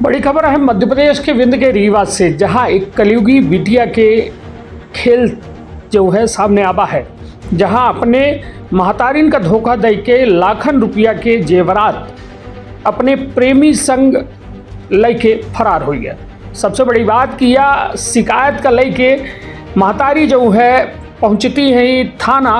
बड़ी खबर है मध्य प्रदेश के विंध्य के रीवा से, जहां एक कलयुगी बिटिया के खेल जो है सामने आवा है, जहां अपने महतारीन का धोखा दे के लाखन रुपया के जेवरात अपने प्रेमी संग लेके फरार हो गया। सबसे बड़ी बात कि यह शिकायत का लेके महतारी जो है पहुंचती है थाना,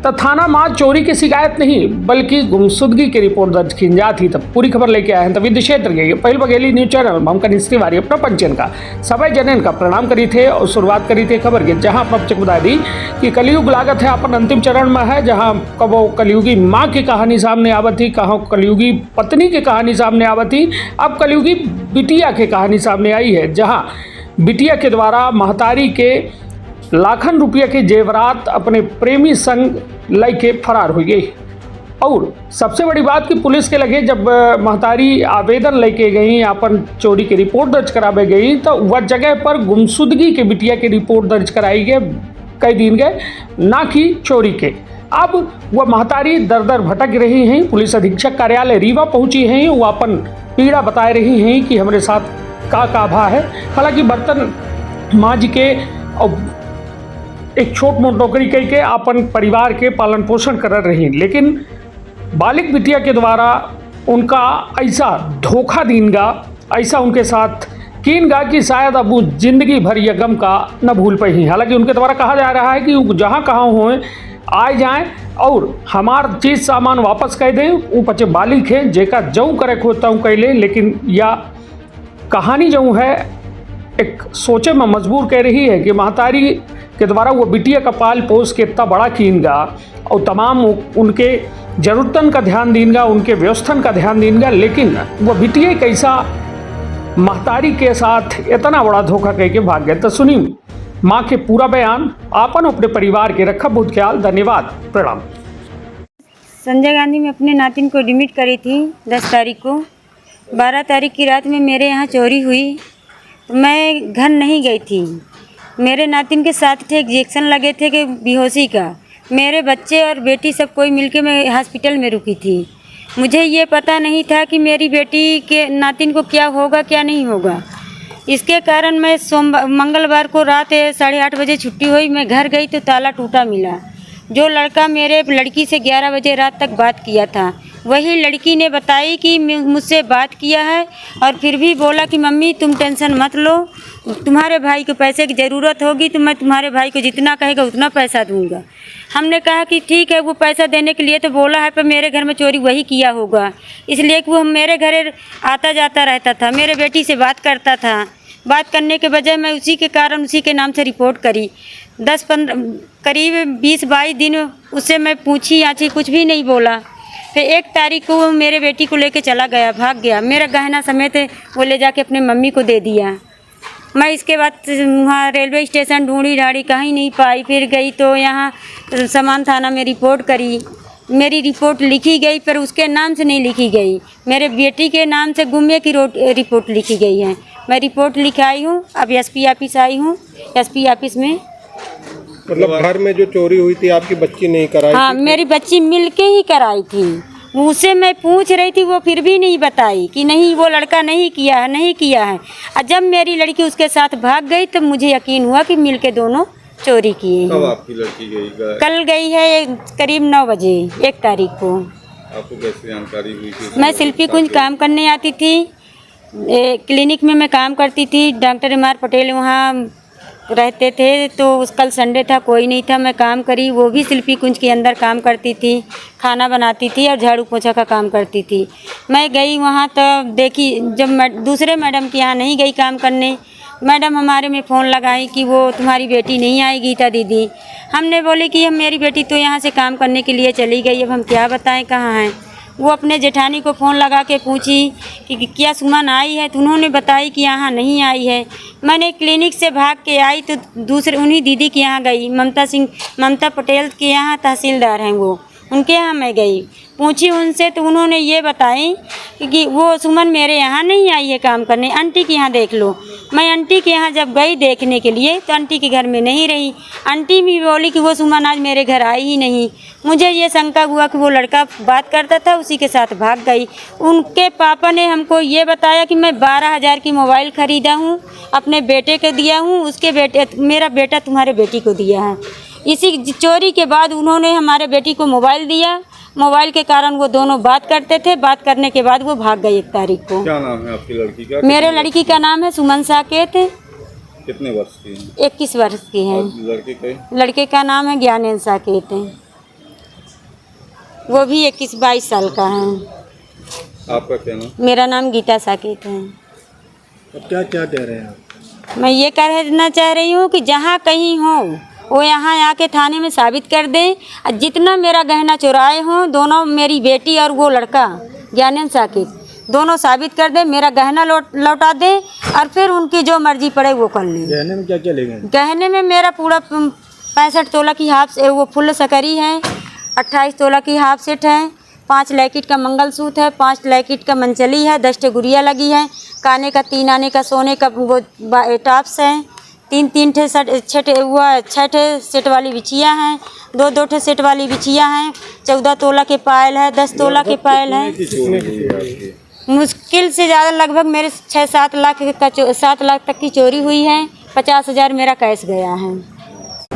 तो थाना मां चोरी की शिकायत नहीं बल्कि गुमशुदगी की रिपोर्ट दर्ज की जाती। तब पूरी खबर लेके आए हैं तब विंध्य क्षेत्र के पहल बघेली न्यूज चैनल में हम कनिष्ठ तिवारी अपना पंचन का सभी जनन का प्रणाम करी थे और शुरुआत करी थे खबर के, जहां अपना बता दी कि कलयुग लागत है अपन अंतिम चरण में है, जहां कबो कलयुगी माँ की कहानी सामने आवत थी, कहाँ कलयुगी पत्नी की कहानी सामने आवत थी, अब कलयुगी बिटिया की कहानी सामने आई है, जहाँ बिटिया के द्वारा महतारी के लाखन रुपया के जेवरात अपने प्रेमी संग लेके फरार हो गई। और सबसे बड़ी बात कि पुलिस के लगे जब महतारी आवेदन लेके गई, अपन चोरी की रिपोर्ट दर्ज करावे गई, तो वह जगह पर गुमशुदगी के बिटिया की रिपोर्ट दर्ज कराई गई कई दिन गए, ना कि चोरी के। अब वह महतारी दर दर भटक रही हैं। पुलिस अधीक्षक कार्यालय रीवा पहुंची हैं, वो अपन पीड़ा बता रही हैं कि हमारे साथ का भा है। हालांकि बर्तन मांझ के और एक छोट मोट नौकरी करके अपन परिवार के पालन पोषण कर रही, लेकिन बालिक बिटिया के द्वारा उनका ऐसा धोखा दीनगा, ऐसा उनके साथ कीनगा कि शायद अब वो जिंदगी भर यह गम का न भूल पाई। हालांकि उनके द्वारा कहा जा रहा है कि जहाँ कहाँ हुए आए जाएं और हमार चीज़ सामान वापस कह दें। वो बच्चे बालिक है जेका जऊँ करे खोता हूँ कैले, लेकिन यह कहानी जो है एक सोचे में मजबूर कह रही है कि महतारी के द्वारा वो बिटिया का पाल पोस के इतना बड़ा कीनगा और तमाम उनके ज़रूरतन का ध्यान देगा, उनके व्यवस्थन का ध्यान देगा, लेकिन वो बिटिया कैसा महतारी के साथ इतना बड़ा धोखा कह के भाग गए। तो सुनी माँ के पूरा बयान, आपन अपने परिवार के रखा बहुत ख्याल। धन्यवाद, प्रणाम। संजय गांधी में अपने नातिन को एडमिट करी थी 10 तारीख को। 12 तारीख की रात में मेरे यहाँ चोरी हुई, मैं घर नहीं गई थी। मेरे नातिन के साथ थे, इंजेक्शन लगे थे कि बेहोशी का। मेरे बच्चे और बेटी सब कोई मिलके मैं हॉस्पिटल में रुकी थी। मुझे ये पता नहीं था कि मेरी बेटी के नातिन को क्या होगा क्या नहीं होगा। इसके कारण मैं मंगलवार को रात 8:30 बजे छुट्टी हुई, मैं घर गई तो ताला टूटा मिला। जो लड़का मेरे लड़की से 11 बजे रात तक बात किया था, वही लड़की ने बताई कि मुझसे बात किया है और फिर भी बोला कि मम्मी तुम टेंशन मत लो, तुम्हारे भाई को पैसे की ज़रूरत होगी तो मैं तुम्हारे भाई को जितना कहेगा उतना पैसा दूंगा। हमने कहा कि ठीक है, वो पैसा देने के लिए तो बोला है, पर मेरे घर में चोरी वही किया होगा, इसलिए कि वो मेरे घर आता जाता रहता था, मेरे बेटी से बात करता था। बात करने के बजाय मैं उसी के कारण उसी के नाम से रिपोर्ट करी। 10-15 करीब 20-22 दिन उससे मैं पूछी आँची, कुछ भी नहीं बोला। फिर 1 तारीख को वो मेरे बेटी को लेके चला गया, भाग गया। मेरा गहना समेत वो ले जाके अपने मम्मी को दे दिया। मैं इसके बाद वहाँ रेलवे स्टेशन ढूंढी ढाड़ी, कहीं नहीं पाई। फिर गई तो यहाँ समान थाना में रिपोर्ट करी। मेरी रिपोर्ट लिखी गई पर उसके नाम से नहीं लिखी गई, मेरे बेटी के नाम से गुम्मे की रिपोर्ट लिखी गई है। मैं रिपोर्ट लिखाई हूँ, अब एसपी ऑफिस आई हूँ। एसपी ऑफिस में मतलब घर में जो चोरी हुई थी आपकी बच्ची नहीं कराई? हाँ, मेरी बच्ची मिलके ही कराई थी। मुझसे मैं पूछ रही थी, वो फिर भी नहीं बताई कि नहीं वो लड़का नहीं किया है, नहीं किया है। और जब मेरी लड़की उसके साथ भाग गई तब मुझे यकीन हुआ कि मिलके दोनों चोरी किए हैं। कब आपकी लड़की गई? कल गई है करीब 9 बजे 1 तारीख को। आपको कैसे जानकारी हुई थी? मैं शिल्पी कुंज काम करने आती थी, क्लिनिक में मैं काम करती थी। डॉक्टर MR पटेल वहाँ रहते थे, तो उस कल संडे था, कोई नहीं था। मैं काम करी, वो भी शिल्पी कुंज के अंदर काम करती थी, खाना बनाती थी और झाड़ू पोछा का काम करती थी। मैं गई वहाँ तो देखी, जब मैं दूसरे मैडम के यहाँ नहीं गई काम करने, मैडम हमारे में फ़ोन लगाई कि वो तुम्हारी बेटी नहीं आई गीता दीदी। हमने बोले कि हम मेरी बेटी तो यहाँ से काम करने के लिए चली गई, अब हम क्या बताएं कहाँ हैं। वो अपने जेठानी को फ़ोन लगा के पूछी कि क्या सुमन आई है, तो उन्होंने बताई कि यहाँ नहीं आई है। मैंने क्लिनिक से भाग के आई तो दूसरे उन्हीं दीदी के यहाँ गई, ममता पटेल के यहाँ तहसीलदार हैं वो, उनके यहाँ मैं गई, पूछी उनसे तो उन्होंने ये बताई कि वो सुमन मेरे यहाँ नहीं आई है काम करने, आंटी के यहाँ देख लो। मैं आंटी के यहाँ जब गई देखने के लिए तो आंटी के घर में नहीं रही। आंटी भी बोली कि वो सुमन आज मेरे घर आई ही नहीं। मुझे ये शंका हुआ कि वो लड़का बात करता था, उसी के साथ भाग गई। उनके पापा ने हमको ये बताया कि मैं 12,000 की मोबाइल ख़रीदा हूँ, अपने बेटे को दिया हूँ, उसके बेटे मेरा बेटा तुम्हारे बेटी को दिया है। इसी चोरी के बाद उन्होंने हमारे बेटी को मोबाइल दिया। मोबाइल के कारण वो दोनों बात करते थे। बात करने के बाद वो भाग गए 1 तारीख को। क्या नाम है आपकी लड़की का? मेरे लड़की का नाम है सुमन साकेत। कितने वर्ष की है? 21 वर्ष की है। लड़के का नाम है ज्ञानेंद्र साकेत। वो भी 21-22 साल का है। आपका क्या नाम? मेरा नाम गीता साकेत है। अब क्या कह रहे हैं आप? मैं ये कहना चाह रही हूँ कि जहाँ कहीं हो वो यहाँ आके थाने में साबित कर दें। और जितना मेरा गहना चुराए हों, दोनों मेरी बेटी और वो लड़का ज्ञानेंद्र साकेत दोनों साबित कर दे, मेरा गहना लौटा दे और फिर उनकी जो मर्जी पड़े वो कर लें। गहने में क्या क्या ले गए? गहने में मेरा पूरा 65 तोला की हाफ वो फुल सकरी है, 28 तोला की हाफ सेट है, 5 लैकेट का मंगलसूत्र है, 5 लैकेट का मंचली है, 10 गुड़िया लगी है, काने का 3 आने का सोने का वो टॉप्स है, 3 ठे छः सेट वाली बिछिया हैं, 2 ठे सेट वाली बिछिया हैं, 14 तोला के पायल है, 10 तोला के पायल है। मुश्किल से ज़्यादा लगभग मेरे 6-7 लाख का 7 लाख तक की चोरी हुई है। 50,000 मेरा कैश गया है।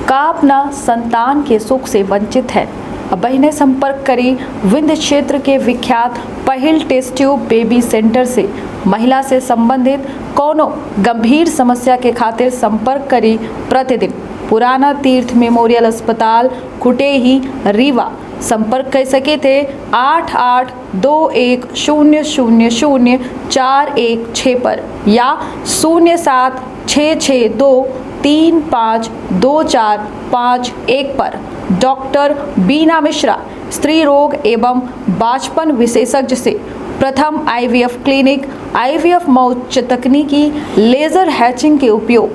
का अपना संतान के सुख से वंचित है। अब बहने संपर्क करी विंध्य क्षेत्र के विख्यात पहिल टेस्ट ट्यूब बेबी सेंटर से। महिला से संबंधित कोनो गंभीर समस्या के खातिर संपर्क करी प्रतिदिन पुराना तीर्थ मेमोरियल अस्पताल कुटेही रीवा। संपर्क कर सके थे 8821000416 पर या 0766235245 पर। डॉक्टर बीना मिश्रा स्त्री रोग एवं बांझपन विशेषज्ञ से प्रथम IVF क्लिनिक, IVF में उच्च तकनीकी लेजर हैचिंग के उपयोग